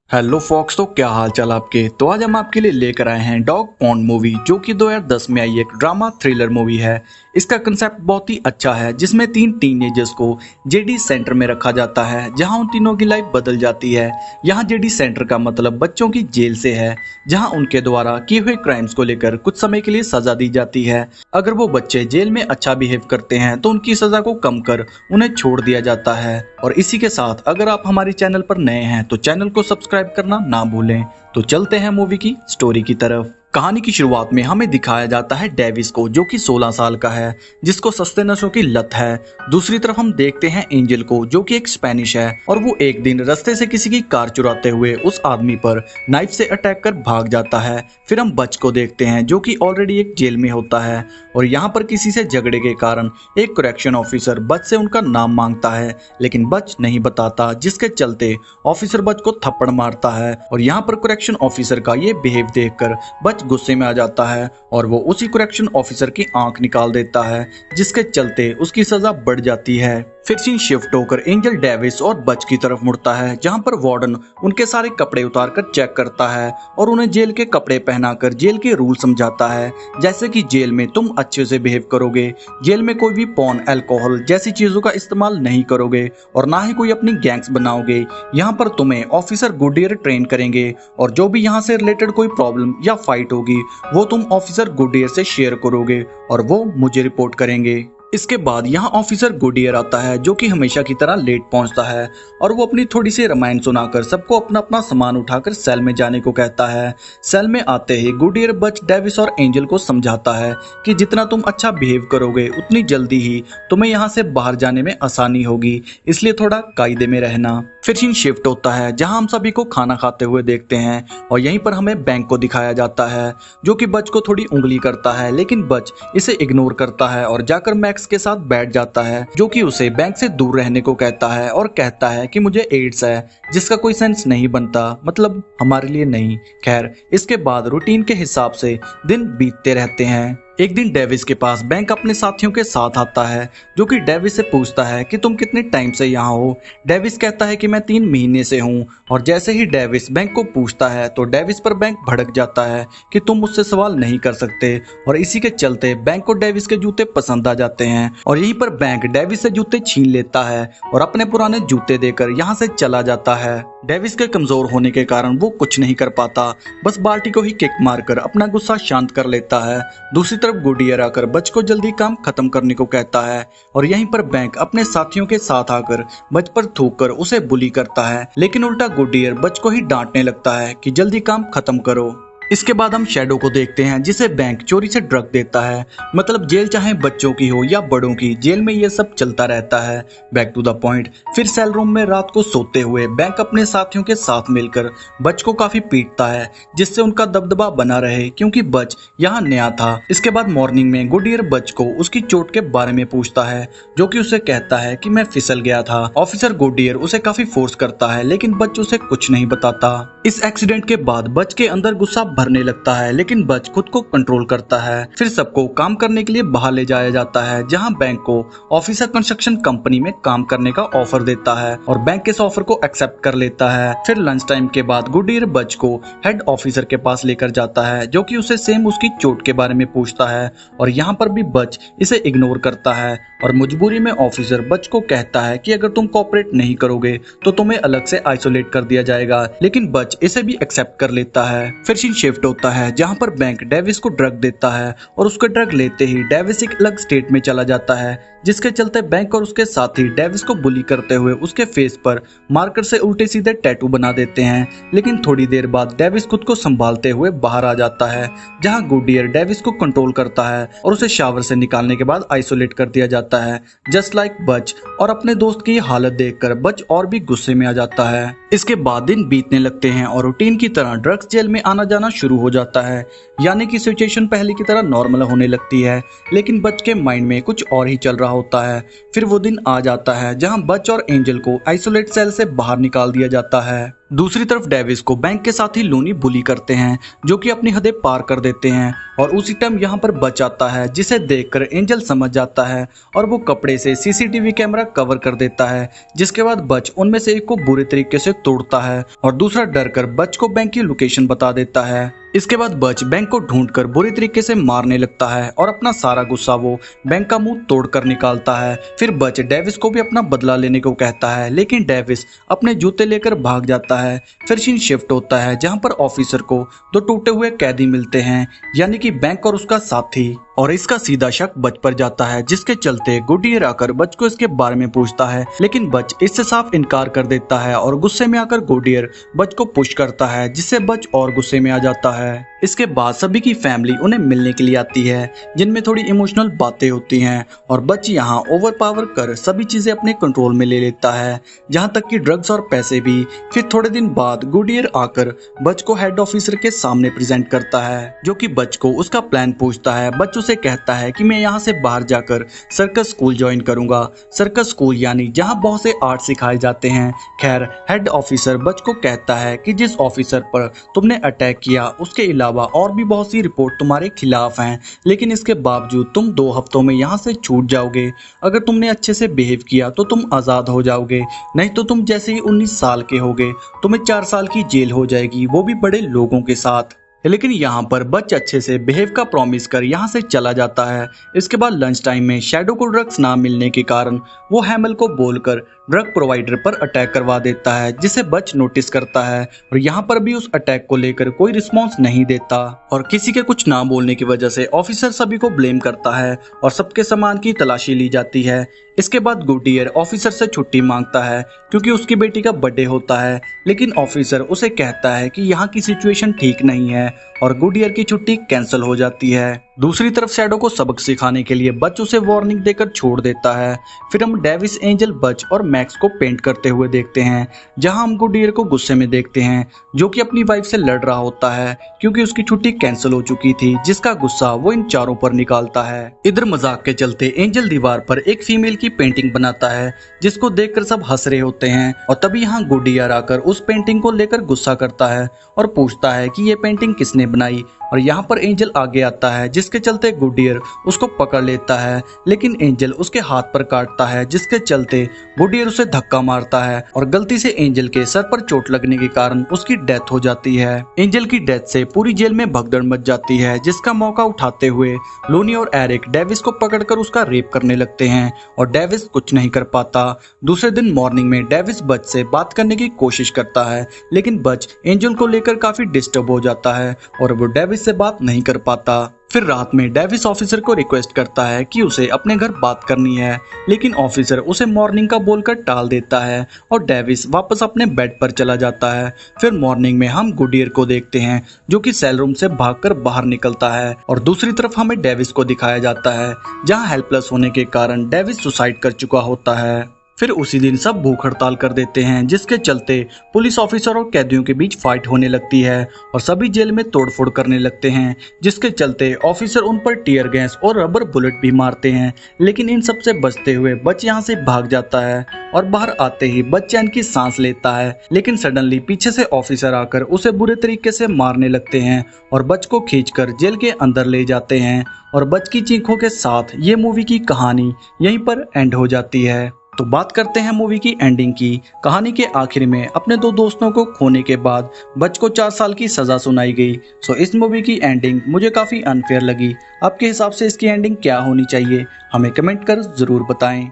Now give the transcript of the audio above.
Hello fox, तो क्या हाल चाल आपके। तो आज हम आपके लिए लेकर आए हैं डॉग पॉन्ड मूवी, जो कि 2010 में आई एक ड्रामा थ्रिलर मूवी है। इसका कंसेप्ट बहुत ही अच्छा है, जिसमें तीन टीनेजर्स को जेडी सेंटर में रखा जाता है, जहां उन तीनों की लाइफ बदल जाती है। यहाँ जेडी सेंटर का मतलब बच्चों की जेल से है, जहां उनके द्वारा किए हुए क्राइम्स को लेकर कुछ समय के लिए सजा दी जाती है। अगर वो बच्चे जेल में अच्छा बिहेव करते हैं तो उनकी सजा को कम कर उन्हें छोड़ दिया जाता है। और इसी के साथ अगर आप हमारे चैनल पर नए हैं तो चैनल को सब्सक्राइब करना ना भूलें। तो चलते हैं मूवी की स्टोरी की तरफ। कहानी की शुरुआत में हमें दिखाया जाता है डेविस को, जो कि 16 साल का है, जिसको सस्ते नशों की लत है। दूसरी तरफ हम देखते हैं एंजल को, जो कि एक स्पेनिश है, और वो एक दिन रास्ते से किसी की कार चुराते हुए उस आदमी पर नाइफ से अटैक कर भाग जाता है। फिर हम बच को देखते हैं, जो कि ऑलरेडी एक जेल में होता है, और यहाँ पर किसी से झगड़े के कारण एक करेक्शन ऑफिसर बच से उनका नाम मांगता है, लेकिन बच नहीं बताता, जिसके चलते ऑफिसर बच को थप्पड़ मारता है। और यहाँ पर करेक्शन ऑफिसर का ये बिहेव देखकर बच गुस्से में आ जाता है और वो उसी करेक्शन ऑफिसर की आंख निकाल देता है, जिसके चलते उसकी सजा बढ़ जाती है। फिर सीन शिफ्ट होकर एंजल डेविस और बच की तरफ मुड़ता है, जहां पर वार्डन उनके सारे कपड़े उतारकर चेक करता है और उन्हें जेल के कपड़े पहनाकर जेल के रूल समझाता है, जैसे कि जेल में तुम अच्छे से बिहेव करोगे, जेल में कोई भी पॉर्न, अल्कोहल जैसी चीजों का इस्तेमाल नहीं करोगे, और ना ही कोई अपनी गैंग्स बनाओगे। यहाँ पर तुम्हें ऑफिसर गुडियर ट्रेन करेंगे, और जो भी यहाँ से रिलेटेड कोई प्रॉब्लम या फाइट होगी वो तुम ऑफिसर गुडियर से शेयर करोगे और वो मुझे रिपोर्ट करेंगे। इसके बाद यहाँ ऑफिसर गुडियर आता है, जो कि हमेशा की तरह लेट पहुंचता है, और वो अपनी थोड़ी सी रामायण सुनाकर सबको अपना अपना सामान उठाकर सेल में जाने को कहता है। सेल में आते ही गुडियर बच, डेविस और एंजल को समझाता है कि जितना तुम अच्छा बिहेव करोगे उतनी जल्दी ही तुम्हें यहाँ से बाहर जाने में आसानी होगी, इसलिए थोड़ा कायदे में रहना। फिर सीन शिफ्ट होता है, जहां हम सभी को खाना खाते हुए देखते हैं, और यहीं पर हमें बैंक को दिखाया जाता है, जो कि बच को थोड़ी उंगली करता है, लेकिन बच इसे इग्नोर करता है और जाकर मैक्स के साथ बैठ जाता है, जो कि उसे बैंक से दूर रहने को कहता है और कहता है कि मुझे एड्स है, जिसका कोई सेंस नहीं बनता, मतलब हमारे लिए नहीं। खैर, इसके बाद रूटीन के हिसाब से दिन बीतते रहते हैं। एक दिन डेविस के पास बैंक अपने साथियों के साथ आता है, जो कि डेविस से पूछता है कि तुम कितने टाइम से यहाँ हो। डेविस कहता है कि मैं 3 महीने से हूँ, और जैसे ही डेविस बैंक को पूछता है तो डेविस पर बैंक भड़क जाता है कि तुम मुझसे सवाल नहीं कर सकते, और इसी के चलते बैंक को डेविस के जूते पसंद आ जाते हैं, और यहीं पर बैंक डेविस से जूते छीन लेता है और अपने पुराने जूते देकर यहाँ से चला जाता है। डेविस के कमजोर होने के कारण वो कुछ नहीं कर पाता, बस बाल्टी को ही किक मारकर अपना गुस्सा शांत कर लेता है। दूसरी तरफ गुडियर आकर बच को जल्दी काम खत्म करने को कहता है, और यहीं पर बैंक अपने साथियों के साथ आकर बच पर थूककर उसे बुली करता है, लेकिन उल्टा गुडियर बच को ही डांटने लगता है कि जल्दी काम खत्म करो। इसके बाद हम शैडो को देखते हैं, जिसे बैंक चोरी से ड्रग देता है, मतलब जेल चाहे बच्चों की हो या बड़ों की, जेल में ये सब चलता रहता है। Back to the point. फिर सेल रूम में रात को सोते हुए बैंक अपने साथियों के साथ मिलकर बच को काफी पीटता है, जिससे उनका दबदबा बना रहे, क्योंकि बच यहाँ नया था। इसके बाद मॉर्निंग में गुडियर बच को उसकी चोट के बारे में पूछता है, जो कि उसे कहता है कि मैं फिसल गया था। ऑफिसर गुडियर उसे काफी फोर्स करता है, लेकिन बच उसे कुछ नहीं बताता। इस एक्सीडेंट के बाद बच के अंदर गुस्सा भरने लगता है, लेकिन बच खुद को कंट्रोल करता है। फिर सबको काम करने के लिए बाहर ले जाया जाता है, जहां बैंक को ऑफिसर कंस्ट्रक्शन कंपनी में काम करने का ऑफर देता है, और बैंक इस ऑफर को एक्सेप्ट कर लेता है। फिर लंच टाइम के बाद गुडियर बच को हेड ऑफिसर के पास लेकर जाता है, जो कि उसे सेम उसकी चोट के बारे में पूछता है, और यहाँ पर भी बच इसे इग्नोर करता है, और मजबूरी में ऑफिसर बच को कहता है कि अगर तुम कोऑपरेट नहीं करोगे तो तुम्हें अलग से आइसोलेट कर दिया जाएगा, लेकिन बच इसे भी एक्सेप्ट कर लेता है। फिर सीन शिफ्ट होता है, जहां पर बैंक डेविस को ड्रग देता है, और उसके ड्रग लेते ही डेविस एक अलग स्टेट में चला जाता है, जिसके चलते बैंक और उसके साथी डेविस को बुली करते हुए उसके फेस पर मार्कर से उल्टे सीधे टैटू बना देते हैं। लेकिन थोड़ी देर बाद डेविस खुद को संभालते हुए बाहर आ जाता है, जहां गुडियर डेविस को कंट्रोल करता है और उसे शावर से निकालने के बाद आइसोलेट कर दिया जाता है, जस्ट लाइक बच। और अपने दोस्त की हालत देखकर बच और भी गुस्से में आ जाता है। इसके बाद दिन बीतने लगते हैं, और रूटीन की तरह ड्रग्स जेल में आना जाना शुरू हो जाता है, यानी कि सिचुएशन पहले की तरह नॉर्मल होने लगती है, लेकिन बच के माइंड में कुछ और ही चल रहा होता है। फिर वो दिन आ जाता है जहां बच और एंजल को आइसोलेट सेल से बाहर निकाल दिया जाता है। दूसरी तरफ डेविस को बैंक के साथ ही लोनी बुली करते हैं जो कि अपनी हदें पार कर देते हैं और उसी टाइम यहाँ पर बच आता है जिसे देखकर एंजल समझ जाता है और वो कपड़े से सीसीटीवी कैमरा कवर कर देता है, जिसके बाद बच उनमें से एक को बुरे तरीके से तोड़ता है और दूसरा डर कर बच को बैंक की लोकेशन बता देता है। इसके बाद बच बैंक को ढूंढकर बुरी तरीके से मारने लगता है और अपना सारा गुस्सा वो बैंक का मुंह तोड़कर निकालता है। फिर बच डेविस को भी अपना बदला लेने को कहता है, लेकिन डेविस अपने जूते लेकर भाग जाता है। फिर सीन शिफ्ट होता है जहां पर ऑफिसर को दो टूटे हुए कैदी मिलते हैं, यानी कि बैंक और उसका साथी, और इसका सीधा शक बच पर जाता है, जिसके चलते गुडियर आकर बच को इसके बारे में पूछता है, लेकिन बच इससे साफ इनकार कर देता है और गुस्से में आकर गुडियर बच को पुश करता है, जिससे बच और गुस्से में आ जाता है। इसके बाद सभी की फैमिली उन्हें मिलने के लिए आती है, जिनमें थोड़ी इमोशनल बातें होती हैं और बच यहाँ ओवर पावर कर सभी चीजें अपने कंट्रोल में ले लेता है, जहाँ तक कि ड्रग्स और पैसे भी। फिर थोड़े दिन बाद गुडियर आकर बच को हेड ऑफिसर के सामने प्रेजेंट करता है, जो कि बच को उसका प्लान पूछता है। बच उसे कहता है कि मैं यहाँ से बाहर जाकर सर्कस स्कूल ज्वाइन करूंगा। सर्कस स्कूल यानी जहाँ बहुत से आर्ट सिखाए जाते हैं। खैर हेड ऑफिसर बच को कहता है कि जिस ऑफिसर पर तुमने अटैक किया उसके अलावा और भी बहुत सी रिपोर्ट तुम्हारे खिलाफ हैं, लेकिन इसके बावजूद तुम 2 हफ्तों में यहाँ से छूट जाओगे। अगर तुमने अच्छे से बिहेव किया तो तुम आजाद हो जाओगे, नहीं तो तुम जैसे ही 19 साल के होगे तुम्हें 4 साल की जेल हो जाएगी, वो भी बड़े लोगों के साथ। लेकिन यहाँ पर बच अच्छे से बिहेव का प्रॉमिस कर यहाँ से चला जाता है। इसके बाद लंच टाइम में शैडो को ड्रग्स ना मिलने के कारण वो हैमल को बोलकर ड्रग प्रोवाइडर पर अटैक करवा देता है, जिसे बच नोटिस करता है और यहाँ पर भी उस अटैक को लेकर कोई रिस्पॉन्स नहीं देता और किसी के कुछ ना बोलने की वजह से ऑफिसर सभी को ब्लेम करता है और सबके सामान की तलाशी ली जाती है। इसके बाद गुडियर ऑफिसर से छुट्टी मांगता है क्योंकि उसकी बेटी का बर्थडे होता है, लेकिन ऑफिसर उसे कहता है कि यहाँ की सिचुएशन ठीक नहीं है और गुडियर की छुट्टी कैंसिल हो जाती है। दूसरी तरफ शैडो को सबक सिखाने के लिए बच उसे वार्निंग देकर छोड़ देता है। फिर हम डेविस, एंजल, बच और मैक्स को पेंट करते हुए देखते हैं, जहां हम गुडियर को गुस्से में देखते हैं जो कि अपनी वाइफ से लड़ रहा होता है क्योंकि उसकी छुट्टी कैंसिल हो चुकी थी, जिसका गुस्सा वो इन चारों पर निकालता है। इधर मजाक के चलते एंजल दीवार पर एक फीमेल की पेंटिंग बनाता है, जिसको देखकर सब हंस रहे होते हैं और तभी यहाँ गुडियर आकर उस पेंटिंग को लेकर गुस्सा करता है और पूछता है कि ये पेंटिंग किसने बनाई, और यहाँ पर एंजल आगे आता है, जिसके चलते गुडियर उसको पकड़ लेता है, लेकिन एंजल उसके हाथ पर काटता है, जिसके चलते गुडियर उसे धक्का मारता है और गलती से एंजल के सर पर चोट लगने के कारण उसकी डेथ हो जाती है। एंजल की डेथ से पूरी जेल में भगदड़ मच जाती है, जिसका मौका उठाते हुए लोनी और एरिक डेविस को पकड़कर उसका रेप करने लगते हैं और डेविस कुछ नहीं कर पाता। दूसरे दिन मॉर्निंग में डेविस बच से बात करने की कोशिश करता है, लेकिन बच एंजल को लेकर काफी डिस्टर्ब हो जाता है और वो डेविस से बात नहीं कर पाता। फिर रात में डेविस ऑफिसर को रिक्वेस्ट करता है कि उसे अपने घर बात करनी है, लेकिन ऑफिसर उसे मॉर्निंग का बोलकर टाल देता है और डेविस वापस अपने बेड पर चला जाता है। फिर मॉर्निंग में हम गुडियर को देखते हैं जो कि सेल रूम से भागकर बाहर निकलता है और दूसरी तरफ हमें डेविस को दिखाया जाता है, जहां हेल्पलेस होने के कारण डेविस सुसाइड कर चुका होता है। फिर उसी दिन सब भूख हड़ताल कर देते हैं, जिसके चलते पुलिस ऑफिसर और कैदियों के बीच फाइट होने लगती है और सभी जेल में तोड़फोड़ करने लगते हैं, जिसके चलते ऑफिसर उन पर टीयर गैस और रबर बुलेट भी मारते हैं। लेकिन इन सब से बचते हुए बच यहाँ से भाग जाता है और बाहर आते ही बच चैन की सांस लेता है, लेकिन सडनली पीछे से ऑफिसर आकर उसे बुरे तरीके से मारने लगते हैं और बच को खींचकर जेल के अंदर ले जाते हैं और बच की चीखों के साथ ये मूवी की कहानी यहीं पर एंड हो जाती है। तो बात करते हैं मूवी की एंडिंग की। कहानी के आखिर में अपने 2 दोस्तों को खोने के बाद बच को 4 साल की सजा सुनाई गई। सो इस मूवी की एंडिंग मुझे काफी अनफेयर लगी। आपके हिसाब से इसकी एंडिंग क्या होनी चाहिए, हमें कमेंट कर जरूर बताएं।